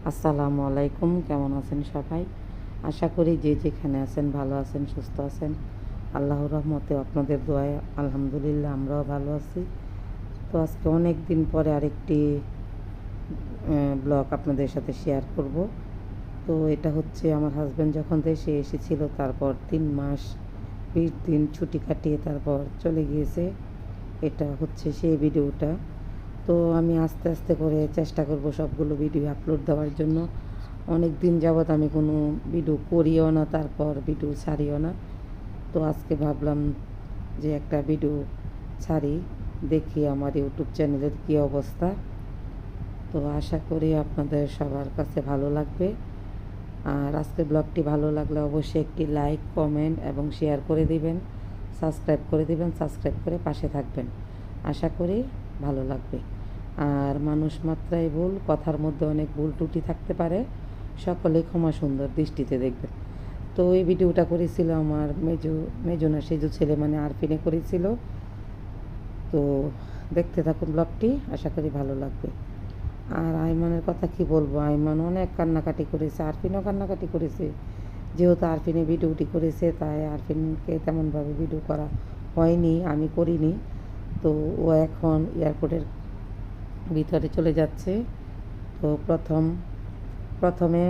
আসসালামু আলাইকুম। কেমন আছেন সবাই? আশা করি যে যেখানে আছেন ভালো আছেন, সুস্থ আছেন। আল্লাহর রহমতে আপনাদের দোয়ায় আলহামদুলিল্লাহ আমরাও ভালো আছি। তো আজকে অনেক দিন পরে আরেকটি ব্লগ আপনাদের সাথে শেয়ার করব। তো এটা হচ্ছে আমার হাজব্যান্ড যখন দেশে এসেছিল, তারপর 3 মাস 20 দিন ছুটি কাটিয়ে তারপর চলে গিয়েছে। এটা হচ্ছে সেই ভিডিওটা। তো আমি আস্তে আস্তে করে চেষ্টা করব সবগুলো ভিডিও আপলোড দেওয়ার জন্য। অনেক দিন যাবৎ আমি কোনো ভিডিও করিও না, তারপর ভিডিও ছাড়িও না। তো আজকে ভাবলাম যে একটা ভিডিও ছাড়ি, দেখি আমার ইউটিউব চ্যানেলের কী অবস্থা। তো আশা করি আপনাদের সবার কাছে ভালো লাগবে। আর আজকের ব্লগটি ভালো লাগলে অবশ্যই একটি লাইক, কমেন্ট এবং শেয়ার করে দিবেন, সাবস্ক্রাইব করে দিবেন, সাবস্ক্রাইব করে পাশে থাকবেন। আশা করি ভালো লাগবে। আর মানুষ মাত্রাই ভুল, কথার মধ্যে অনেক ভুল ত্রুটি থাকতে পারে, সকলেই ক্ষমা সুন্দর দৃষ্টিতে দেখবেন। তো এই ভিডিওটা করেছিল আমার মেজো না সেজু ছেলে, মানে আরফিনে করেছিল। তো দেখতে থাকুন ব্লগটি, আশা করি ভালো লাগবে। আর আইমানের কথা কি বলবো, আইমান অনেক কান্নাকাটি করেছে, আরফিনও কান্নাকাটি করেছে। যেহেতু আরফিনে ভিডিওটি করেছে, তাই আরফিনকে তেমনভাবে ভিডিও করা হয়নি, আমি করিনি। তো ও এখন এয়ারপোর্টের ভিতরে চলে যাচ্ছে। তো প্রথমে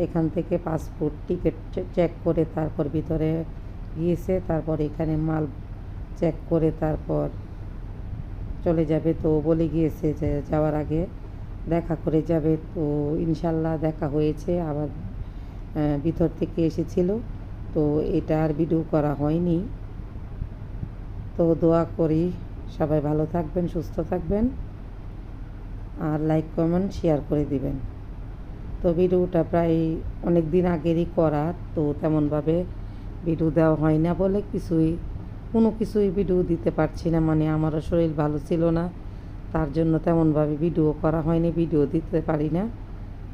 এখান থেকে পাসপোর্ট টিকিট চেক করে তারপর ভিতরে গিয়েছে, তারপর এখানে মাল চেক করে তারপর চলে যাবে। তো বলে গিয়েছে যে যাওয়ার আগে দেখা করে যাবে। তো ইনশাল্লাহ দেখা হয়েছে, আবার ভিতর থেকে এসেছিল। তো এটা আর ভিডিও করা হয়নি। তো দোয়া করি সবাই ভালো থাকবেন, সুস্থ থাকবেন, আর লাইক কমেন্ট শেয়ার করে দিবেন। তো ভিডিওটা প্রায় অনেক দিন আগেরই করা, তো তেমনভাবে ভিডিও দেওয়া হয় না বলে কোনো কিছুই ভিডিও দিতে পারছি না, মানে আমারও শরীর ভালো ছিল না, তার জন্য তেমনভাবে ভিডিও করা হয়নি, ভিডিও দিতে পারি না।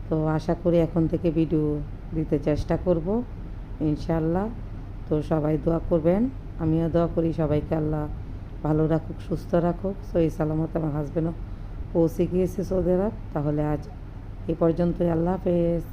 তো আশা করি এখন থেকে ভিডিও দিতে চেষ্টা করব ইনশাআল্লাহ। তো সবাই দোয়া করবেন, আমিও দোয়া করি সবাইকে আল্লাহ ভালো রাখুক, সুস্থ রাখুক, সহি সালামত। আমার হাজব্যান্ডও পৌঁছে গিয়েছে সৌদি আরব। তাহলে আজ এই পর্যন্তই, আল্লাহ হাফেজ।